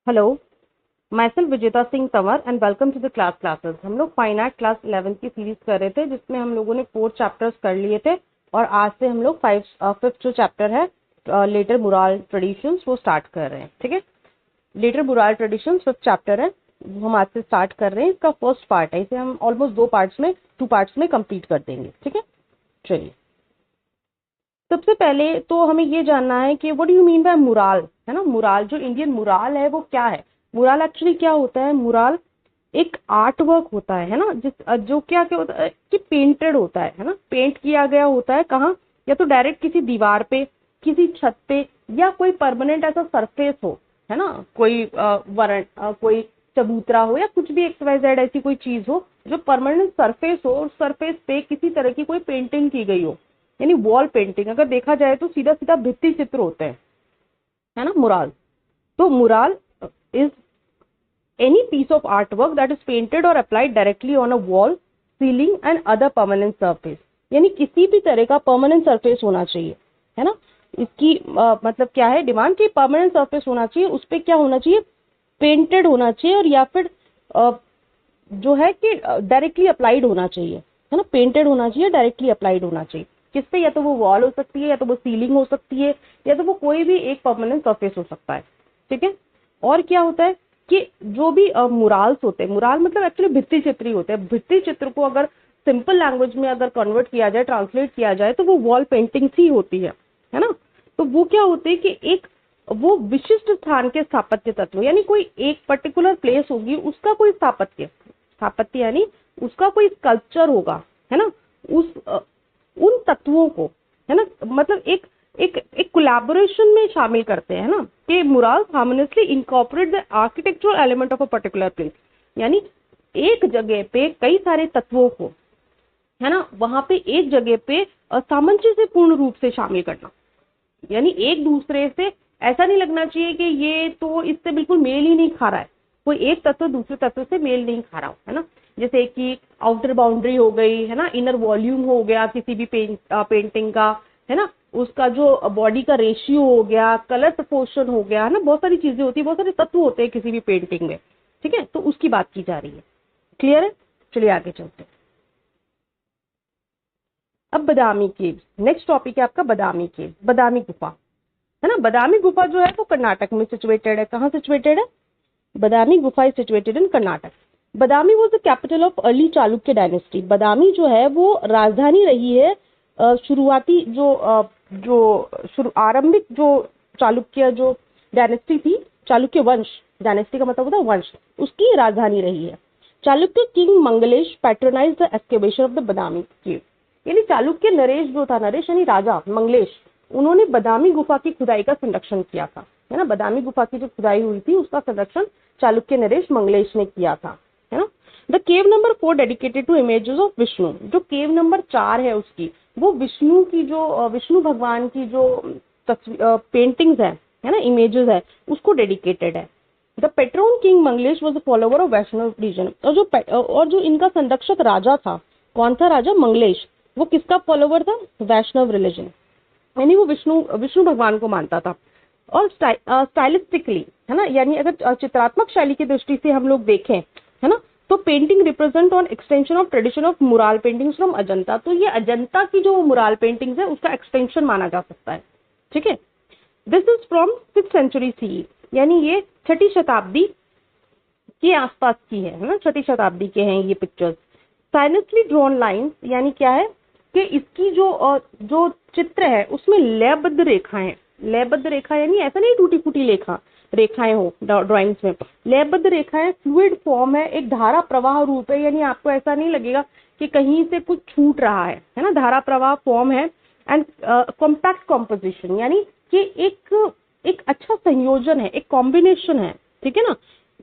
Hello, my self विजेता Singh Tanwar and welcome to the classes. हम लोग फाइन आर्ट क्लास 11 की सीरीज कर रहे थे जिसमें हम लोगों ने 4 चैप्टर्स कर लिए थे और आज से हम लोग फिफ्थ जो चैप्टर है लेटर मुराल ट्रेडिशंस वो स्टार्ट कर रहे हैं। ठीक है, letter mural traditions fifth chapter है, हम आज से स्टार्ट कर रहे हैं। इसका फर्स्ट पार्ट है, इसे हम ऑलमोस्ट टू पार्ट्स में कंप्लीट कर देंगे। ठीक है, चलिए सबसे पहले तो हमें ये जानना है कि what do you mean by mural, है ना। मुराल, जो इंडियन मुराल है वो क्या है। मुराल एक्चुअली क्या होता है, मुराल एक आर्ट वर्क होता है ना, जो क्या क्या होता है कि पेंटेड होता है ना, पेंट किया गया होता है। कहाँ, या तो डायरेक्ट किसी दीवार पे, किसी छत पे, या कोई परमानेंट ऐसा सरफेस हो, है ना, कोई कोई चबूतरा हो या कुछ भी XYZ ऐसी कोई चीज हो जो परमानेंट सरफेस हो और सरफेस पे किसी तरह की कोई पेंटिंग की गई हो, यानी वॉल पेंटिंग। अगर देखा जाए तो सीधा सीधा भित्ति चित्र होते हैं, है ना, मुराल। तो mural is any piece of artwork that is painted or applied directly on a wall, ceiling and other permanent surface। यानी किसी भी तरह का परमानेंट सरफेस होना चाहिए, है ना। इसकी मतलब क्या है डिमांड की, परमानेंट सरफेस होना चाहिए, उस पर क्या होना चाहिए, पेंटेड होना चाहिए, और या फिर जो है कि डायरेक्टली अप्लाइड होना चाहिए, है ना। पेंटेड होना चाहिए, डायरेक्टली अप्लाइड होना चाहिए किस पे, या तो वो वॉल हो सकती है, या तो वो सीलिंग हो सकती है, या तो वो कोई भी एक परमानेंट सरफेस हो सकता है। ठीक है, और क्या होता है कि जो भी मुराल्स होते हैं, मुराल मतलब एक्चुअली भित्ति चित्र ही होते हैं। भित्ति चित्र को अगर सिंपल लैंग्वेज में अगर कन्वर्ट किया जाए, ट्रांसलेट किया जाए, तो वो वॉल पेंटिंग्स ही होती है ना। तो वो क्या होते हैं कि एक वो विशिष्ट स्थान के स्थापत्य तत्व, यानी कोई एक पर्टिकुलर प्लेस होगी, उसका कोई स्थापत्य यानी उसका कोई स्कल्पचर होगा, है ना, उन तत्वों को, है ना, मतलब एक एक एक कोलैबोरेशन में शामिल करते हैं ना, कि mural harmoniously incorporate the architectural element of a particular place. यानी एक जगह पे कई सारे तत्वों को, है ना, वहां पे एक जगह पे सामंजस्य पूर्ण रूप से शामिल करना। यानी एक दूसरे से ऐसा नहीं लगना चाहिए कि ये तो इससे बिल्कुल मेल ही नहीं खा रहा है, कोई एक तत्व दूसरे तत्व से मेल नहीं खा रहा हो, है ना। जैसे कि आउटर बाउंड्री हो गई, है ना, इनर वॉल्यूम हो गया किसी भी पेंटिंग का, है ना, उसका जो बॉडी का रेशियो हो गया, कलर प्रपोर्शन हो गया, है ना, बहुत सारी चीजें होती है, बहुत सारे तत्व होते हैं किसी भी पेंटिंग में। ठीक है, तो उसकी बात की जा रही है। क्लियर है, चलिए आगे चलते हैं। अब बदामी केव, नेक्स्ट टॉपिक है आपका बदामी केव, बदामी गुफा, है ना। बदामी गुफा जो है वो कर्नाटक में सिचुएटेड है। कहाँ सिचुएटेड है, बदामी गुफा is situated in Karnataka. Badami was the capital of early Chalukya dynasty. Badami जो है वो राजधानी रही है शुरुआती आरंभिक जो चालुक्य जो डायनेस्टी थी, चालुक्य वंश, डायनेस्टी का मतलब होता है वंश, उसकी राजधानी रही है। Chalukya king Mangalesh patronise the excavation of the Badami cave. यानी चालुक्य नरेश जो था, नरेश यानी राजा, मंगलेश, उन्होंने बदामी गुफा की खुदाई का संरक्षण किया था, है ना। बदामी गुफा की जो खुदाई हुई थी उसका संरक्षण चालुक्य नरेश मंगलेश ने किया था, है ना। The cave number 4 dedicated to images of Vishnu. जो केव नंबर 4 है उसकी, वो विष्णु की जो विष्णु भगवान की जो पेंटिंग्स है ना, इमेजेस है, उसको डेडिकेटेड है। The Patreon king Manglesh was a follower of Vaishnav religion. और जो इनका संरक्षक राजा था, कौन था राजा, मंगलेश, वो किसका फॉलोवर था, वैष्णव रिलीजन, यानी वो विष्णु भगवान को मानता था। और स्टाइलिस्टिकली, है ना, यानी अगर चित्रात्मक शैली की दृष्टि से हम लोग देखें, है ना, तो painting represent on extension of tradition of mural paintings from Ajanta. तो ये अजंता की जो मुराल पेंटिंग्स है उसका एक्सटेंशन माना जा सकता है। ठीक है, this is from 6th century CE, यानी ये 6ठी शताब्दी के आसपास की है ना, 6ठी शताब्दी के हैं ये पिक्चर्स। साइलेंटली ड्रॉन लाइंस, यानी क्या है कि इसकी जो चित्र है उसमें लयबद्ध रेखाएं, लयबद्ध रेखा यानी ऐसा नहीं टूटी फूटी रेखाएं हो ड्राइंग्स में, लयबद्ध रेखाएं, फ्लूइड फॉर्म है, एक धारा प्रवाह रूप है, यानी आपको ऐसा नहीं लगेगा कि कहीं से कुछ छूट रहा है ना, धारा प्रवाह फॉर्म है। एंड कॉम्पैक्ट कॉम्पोजिशन, यानी कि एक अच्छा संयोजन है, एक कॉम्बिनेशन है। ठीक है ना,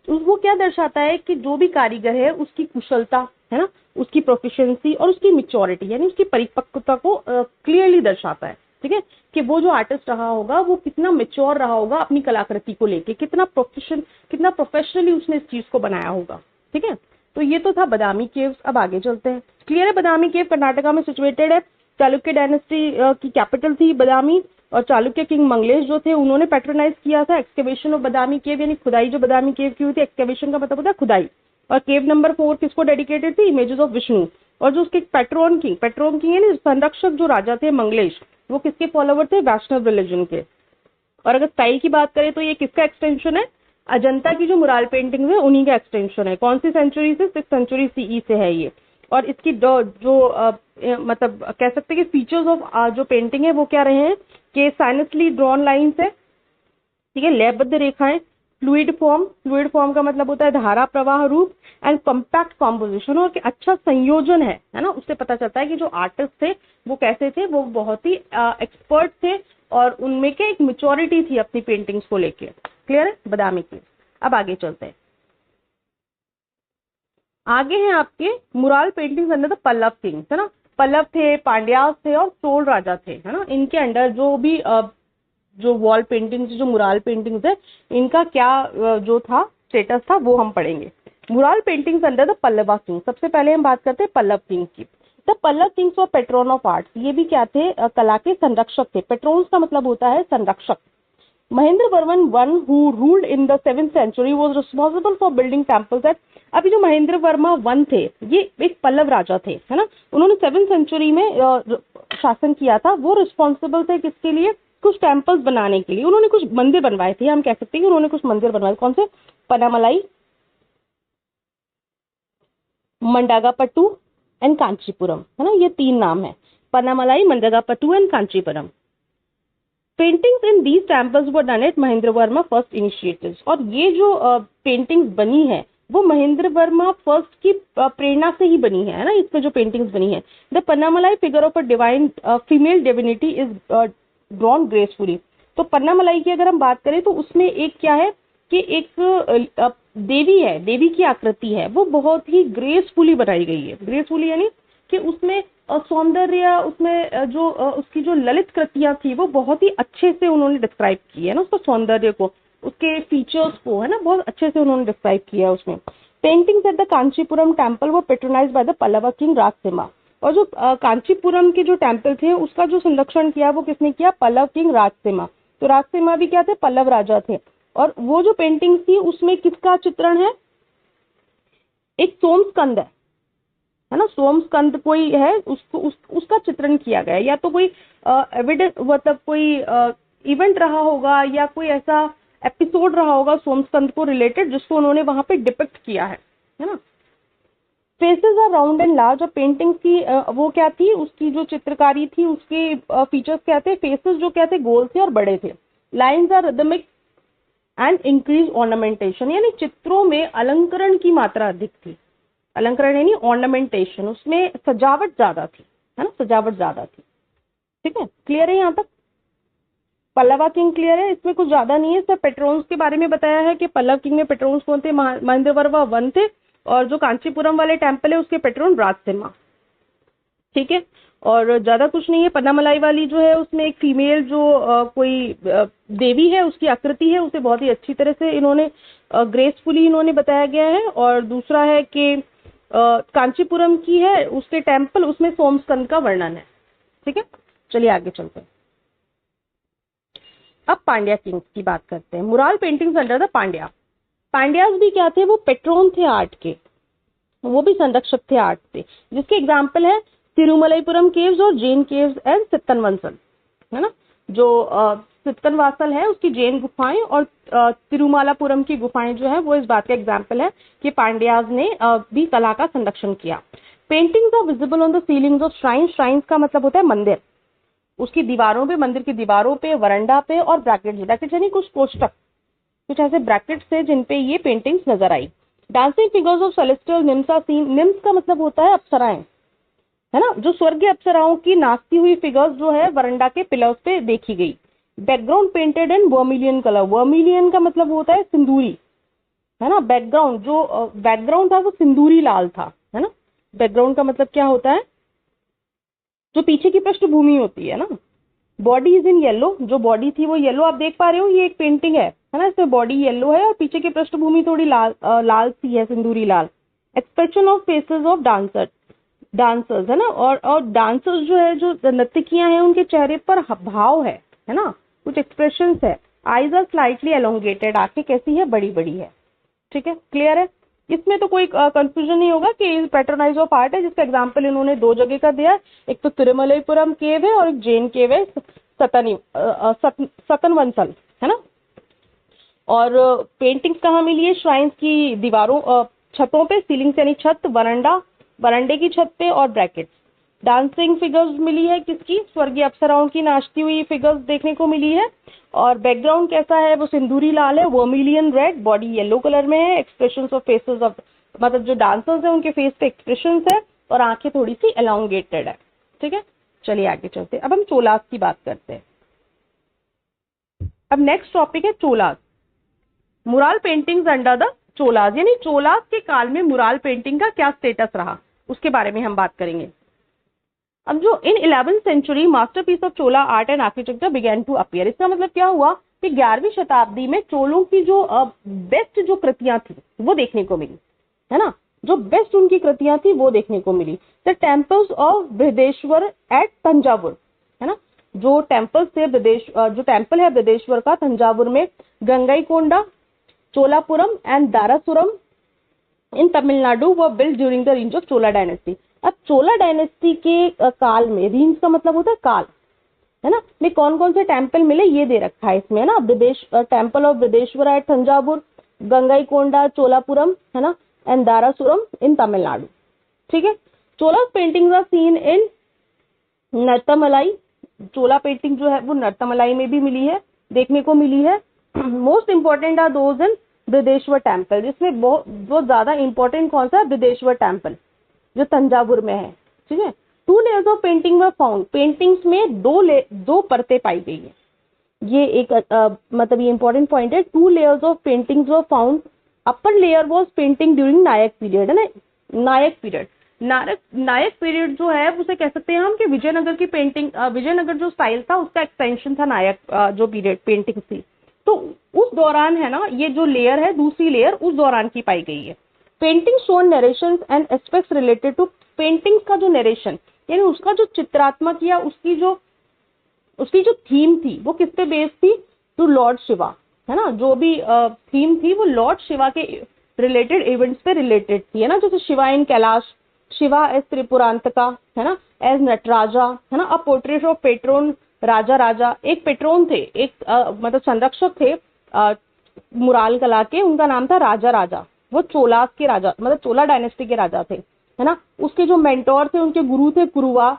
वो क्या दर्शाता है कि जो भी कारीगर है उसकी कुशलता, है ना, उसकी प्रोफिशिएंसी और उसकी मैच्योरिटी, यानी उसकी परिपक्वता को क्लियरली दर्शाता है। ठीक है, कि वो जो आर्टिस्ट रहा होगा वो कितना मैच्योर रहा होगा अपनी कलाकृति को लेके, कितना प्रोफेशनली उसने इस चीज को बनाया होगा। ठीक है, तो ये तो था बदामी केव्स। अब आगे चलते हैं। क्लियर है, बदामी केव कर्नाटका में सिचुएटेड है। चालुक्य डायनेस्टी की कैपिटल थी बदामी, और चालुक्य किंग मंगलेश जो थे उन्होंने पैट्रोनाइज किया था एक्सकेवेशन ऑफ बदामी केव, यानी खुदाई जो बदामी केव की हुई थी। एक्सकेवेशन का मतलब होता है खुदाई। और केव नंबर 4 किसको डेडिकेटेड थी? Images of Vishnu. और जो उसके पैट्रोन किंग यानी संरक्षक जो राजा थे मंगलेश, वो किसके फॉलोवर थे? वैष्णव रिलीजन के। और अगर स्टाइल की बात करें तो ये किसका एक्सटेंशन है? अजंता की जो मुराल पेंटिंग है उन्हीं का एक्सटेंशन है। कौन सी सेंचुरी से? 6th सेंचुरी सीई से है ये। और इसकी मतलब कह सकते हैं कि फीचर्स ऑफ जो पेंटिंग है वो क्या रहे हैं कि साइनसली ड्रॉन लाइंस है, ठीक है, लयबद्ध रेखाएं, फ्लूइड फॉर्म का मतलब होता है धारा प्रवाह रूप, एंड कॉम्पैक्ट कॉम्पोजिशन, और अच्छा संयोजन है ना। उससे पता चलता है कि जो आर्टिस्ट थे वो कैसे थे, वो बहुत ही एक्सपर्ट थे और उनमें के एक मेच्योरिटी थी अपनी पेंटिंग्स को लेके। क्लियर है? बदामी की। अब आगे चलते हैं। आगे हैं आपके mural paintings under the Pallav Kings, है ना। पल्लव थे, पांड्यास थे और चोल राजा थे, है ना। इनके अंडर जो भी जो वॉल पेंटिंग्स, जो मुराल पेंटिंग्स है, इनका क्या जो था स्टेटस था वो हम पढ़ेंगे। Mural paintings under the Pallava king. सबसे पहले हम बात करते हैं पल्लव किंग की। The Pallav Kings were Patreon of arts. ये भी क्या थे? कला के संरक्षक थे। पेट्रोन्स का मतलब होता है संरक्षक। Mahendra Varman one who ruled in the 7th century was responsible for building temples eight. अभी जो महेंद्र वर्मा वन थे ये एक पल्लव राजा थे, है ना। उन्होंने 7th सेंचुरी में शासन किया था। वो रिस्पॉन्सिबल थे किसके लिए? कुछ टेम्पल्स बनाने के लिए। उन्होंने कुछ मंदिर बनवाए थे, हम कह सकते हैं कि उन्होंने कुछ मंदिर बनवाए। कौन से? पनामलाई, मंडागापट्टू एंड कांचीपुरम, है ना। ये 3 नाम है, Panamalai, Mandagapattu and Kanchipuram. Paintings in these temples were done at Mahendra Varma first initiatives. और ये जो पेंटिंग्स बनी है वो महेंद्र वर्मा फर्स्ट की प्रेरणा से ही बनी है ना। इसमें जो पेंटिंग्स बनी है, the Panamalai figure of a divine female divinity is drawn gracefully. तो पन्नामलाई की अगर हम बात करें तो उसमें एक क्या है कि एक देवी है, देवी की आकृति है, वो बहुत ही ग्रेसफुली बनाई गई है। ग्रेसफुली यानी कि उसमें सौंदर्य, उसमें जो उसकी जो ललित कृतियां थी वो बहुत ही अच्छे से उन्होंने डिस्क्राइब की है ना, उसका सौंदर्य को, उसके फीचर्स को, है ना, बहुत अच्छे से उन्होंने डिस्क्राइब किया है उसमें। Paintings at the Kanchipuram temple वो patronised by the Pallava king Rajasimha. और जो कांचीपुरम के जो टेम्पल थे उसका जो संरक्षण किया वो किसने किया? पल्लव किंग राजसिम्हा। तो राजसिम्हा भी क्या थे? पल्लव राजा थे। और वो जो पेंटिंग थी उसमें किसका चित्रण है? एक सोमस्कंद है ना, सोमस्कंद कोई है, उसका चित्रण किया गया है। या तो कोई एविडेंस, मतलब कोई इवेंट रहा होगा या कोई ऐसा एपिसोड रहा होगा सोमस्कंद को रिलेटेड जिसको उन्होंने वहां पे डिपिक्ट किया है ना। Faces are round and large. और पेंटिंग की वो क्या थी, उसकी जो चित्रकारी थी उसके फीचर्स क्या थे? फेसेस जो क्या थे? गोल थे और बड़े थे। Lines are rhythmic and increase ornamentation, यानी चित्रों में अलंकरण की मात्रा अधिक थी। अलंकरण यानी ऑर्नामेंटेशन, उसमें सजावट ज्यादा थी, है ना, सजावट ज्यादा थी। ठीक है, क्लियर है यहाँ तक? पल्लवा किंग क्लियर है? इसमें कुछ ज्यादा नहीं है। सिर्फ पेट्रोन्स के बारे में बताया है कि पल्लव किंग में पेट्रोन्स कौन थे? महेंद्र वर्मा वन थे, और जो कांचीपुरम वाले टेम्पल है उसके पेट्रोन राजसिम्हा। ठीक है, और ज्यादा कुछ नहीं है। पन्नामलाई वाली जो है उसमें एक फीमेल जो कोई देवी है उसकी आकृति है, उसे बहुत ही अच्छी तरह से इन्होंने ग्रेसफुली इन्होंने बताया गया है। और दूसरा है कि कांचीपुरम की है उसके टेम्पल, उसमें सोमस्कंद का वर्णन है। ठीक है, चलिए आगे चलते हैं। अब पांड्या किंग्स की बात करते हैं। Mural paintings under the Pandya. Pandyas भी क्या थे? वो पेट्रोन थे आर्ट के, वो भी संरक्षक थे आर्ट से, जिसके एग्जाम्पल है तिरुमलईपुरम केव्स और जैन केव्स एंड सित्तनवासल, है ना। जो सित्तनवासल है उसकी जैन गुफाएं और तिरुमालापुरम की गुफाएं जो है वो इस बात का एग्जाम्पल है कि पांड्याज ने भी कला का संरक्षण किया। Paintings are visible on the ceilings of shrines. Shrines का मतलब होता है मंदिर, उसकी दीवारों पे, मंदिर की दीवारों पे, वरंडा पे, और ब्रैकेट्स, ब्रैकेट्स यानी कुछ कोष्टक, कुछ ऐसे ब्रैकेट्स थे जिन पे ये पेंटिंग्स नजर आई। Dancing figures of celestial nymphs are seen. Nymphs का मतलब होता है अप्सराएं, है ना, जो स्वर्गीय अप्सराओं की नाचती हुई फिगर्स जो है वरंडा के पिलर्स पे देखी गई। Background painted in vermilion colour. Vermilion का मतलब होता है सिंदूरी, है ना। बैकग्राउंड, जो बैकग्राउंड था वो सिंदूरी लाल था, है ना। बैकग्राउंड का मतलब क्या होता है? जो पीछे की पृष्ठभूमि होती है ना। बॉडी इज इन येलो, जो बॉडी थी वो येलो, आप देख पा रहे हो ये एक पेंटिंग है ना, इसमें बॉडी येलो है और पीछे की पृष्ठभूमि थोड़ी लाल लाल सी है, सिंदूरी लाल। Expression of faces of dancer. Dancers है ना, और डांसर्स जो है, जो नर्तकियां हैं, उनके चेहरे पर भाव है ना, कुछ एक्सप्रेशंस है। आईज आर स्लाइटली एलोंगेटेड, आंखें कैसी है, बड़ी बड़ी है। ठीक है, क्लियर है। इसमें तो कोई कंफ्यूजन नहीं होगा कि पैटर्नाइज ऑफ आर्ट है, जिसका एग्जांपल इन्होंने 2 जगह का दिया है, एक तो तिरुमलईपुरम केव है और एक जैन केव है, सतनवंसल, है ना। और पेंटिंग्स कहाँ मिली है, श्राइन्स की दीवारों, छतों पे, सीलिंग से यानी छत, बरंडे की छत पे और ब्रैकेट्स। डांसिंग फिगर्स मिली है किसकी, स्वर्गीय अप्सराओं की नाचती हुई फिगर्स देखने को मिली है। और बैकग्राउंड कैसा है, वो सिंदूरी लाल है, vermilion red, body yellow colour में है। एक्सप्रेशंस ऑफ फेसेस ऑफ, मतलब जो डांसर्स हैं उनके फेस पे एक्सप्रेशंस है, और आंखें थोड़ी सी एलोंगेटेड है। ठीक है, चलिए आगे चलते हैं। अब हम चोलास की बात करते हैं। अब नेक्स्ट टॉपिक है Cholas, mural paintings under the Cholas, यानी चोलास के काल में मुराल पेंटिंग का क्या स्टेटस रहा, उसके बारे में हम बात करेंगे। अब जो इन 11th century masterpiece of Chola art and architecture begin to appear, इसका मतलब क्या हुआ कि 11वीं शताब्दी में चोलों की जो बेस्ट जो कृतियां थी वो देखने को मिली, है ना, जो बेस्ट उनकी कृतियां थी वो देखने को मिली। The temples of Brihadeshwara at Thanjavur, है ना, जो टेम्पल से जो टेम्पल है बृहदेश्वर का तंजावुर में, Gangaikonda, Cholapuram and Darasuram in Tamil Nadu were build during the range of Chola dynasty. अब चोला डायनेस्टी के काल में, रेंज का मतलब होता है काल, है ना, में कौन कौन से टेम्पल मिले ये दे रखा है इसमें, है ना, temple of Brihadeshwara at Thanjavur, Gangaikonda, Cholapuram, है ना, एंड दारासुरम इन तमिलनाडु। ठीक है, Chola paintings are seen in Narttamalai, Chola painting जो है वो नर्तमलाई में भी मिली है, देखने को मिली है। Most important are those in Brihadeshwara temple, जिसमें बहुत ज्यादा इंपॉर्टेंट कौन सा है, बृहदेश्वर टेम्पल जो तंजावुर में है। ठीक है, 2 layers of painting were found, paintings में 2 परतें पाई गई है। ये एक मतलब ये इंपॉर्टेंट पॉइंट है, 2 layers of paintings were found. Upper layer was painting during Nayak period, है ना, नायक पीरियड। नायक पीरियड जो है उसे कह सकते हैं हम कि विजयनगर की पेंटिंग, विजयनगर जो स्टाइल था उसका एक्सटेंशन था नायक जो पीरियड पेंटिंग थी, तो उस दौरान, है ना, ये जो लेयर है, दूसरी लेयर उस दौरान की पाई गई है। Painting shown narrations and aspects related to paintings का जो नरेशन, यानी उसका जो चित्रात्मक या उसकी जो थीम थी वो किस पे बेस्ड थी, टू लॉर्ड शिवा, है ना, जो भी थीम थी वो लॉर्ड शिवा के रिलेटेड इवेंट्स पे रिलेटेड थी, है ना, जैसे शिवा इन कैलाश, शिवा एज त्रिपुरांतका, है ना, एज नटराजा, है ना, अ पोर्ट्रेट ऑफ पेट्रोन राजा, एक पेट्रोन थे, एक मतलब संरक्षक थे मुराल कला के, उनका नाम था राजा, वो चोलास के राजा, मतलब चोला डायनेस्टी के राजा थे, है ना। उसके जो मेंटोर थे, उनके गुरु थे कुरुवा,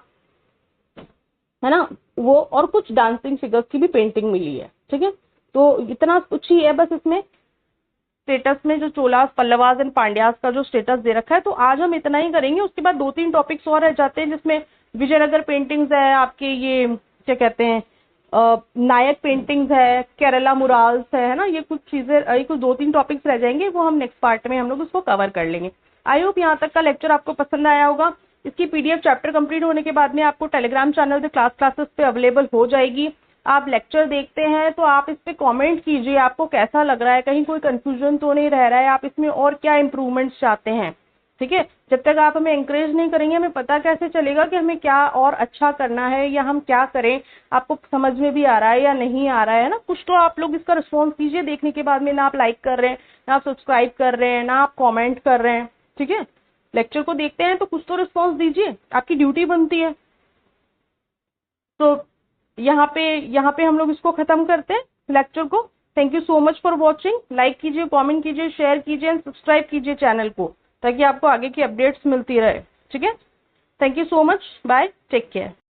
है ना, वो, और कुछ डांसिंग फिगर्स की भी पेंटिंग मिली है। ठीक है, तो इतना कुछ ही है बस इसमें स्टेटस में, जो चोलास, पल्लवास एंड पांड्यास का जो स्टेटस दे रखा है। तो आज हम इतना ही करेंगे, उसके बाद 2-3 टॉपिक्स और रह जाते हैं, जिसमें विजयनगर पेंटिंग्स है, आपके ये क्या कहते हैं नायक पेंटिंग्स है, केरला मुराल्स है ना, ये कुछ चीजें, ये कुछ 2-3 टॉपिक्स रह जाएंगे, वो हम नेक्स्ट पार्ट में हम लोग उसको कवर कर लेंगे। आई होप यहाँ तक का लेक्चर आपको पसंद आया होगा। इसकी पीडीएफ चैप्टर कंप्लीट होने के बाद में आपको टेलीग्राम चैनल पे क्लासेस पे अवेलेबल हो जाएगी। आप लेक्चर देखते हैं तो आप इस पे कमेंट कीजिए, आपको कैसा लग रहा है, कहीं कोई कंफ्यूजन तो नहीं रह रहा है, आप इसमें और क्या इंप्रूवमेंट्स चाहते हैं। ठीक है, जब तक आप हमें एंकरेज नहीं करेंगे, हमें पता कैसे चलेगा कि हमें क्या और अच्छा करना है या हम क्या करें, आपको समझ में भी आ रहा है या नहीं आ रहा है ना। कुछ तो आप लोग इसका रिस्पॉन्स दीजिए देखने के बाद में, ना आप लाइक कर रहे हैं, ना आप सब्सक्राइब कर रहे हैं, ना आप कॉमेंट कर रहे हैं। ठीक है, लेक्चर को देखते हैं तो कुछ तो रिस्पॉन्स दीजिए, आपकी ड्यूटी बनती है। तो यहाँ पे हम लोग इसको खत्म करते हैं लेक्चर को। Thank you so much for watching. Like कीजिए, कमेंट कीजिए, शेयर कीजिए एंड सब्सक्राइब कीजिए चैनल को, ताकि आपको आगे की अपडेट्स मिलती रहे। ठीक है, thank you so much, bye, take care.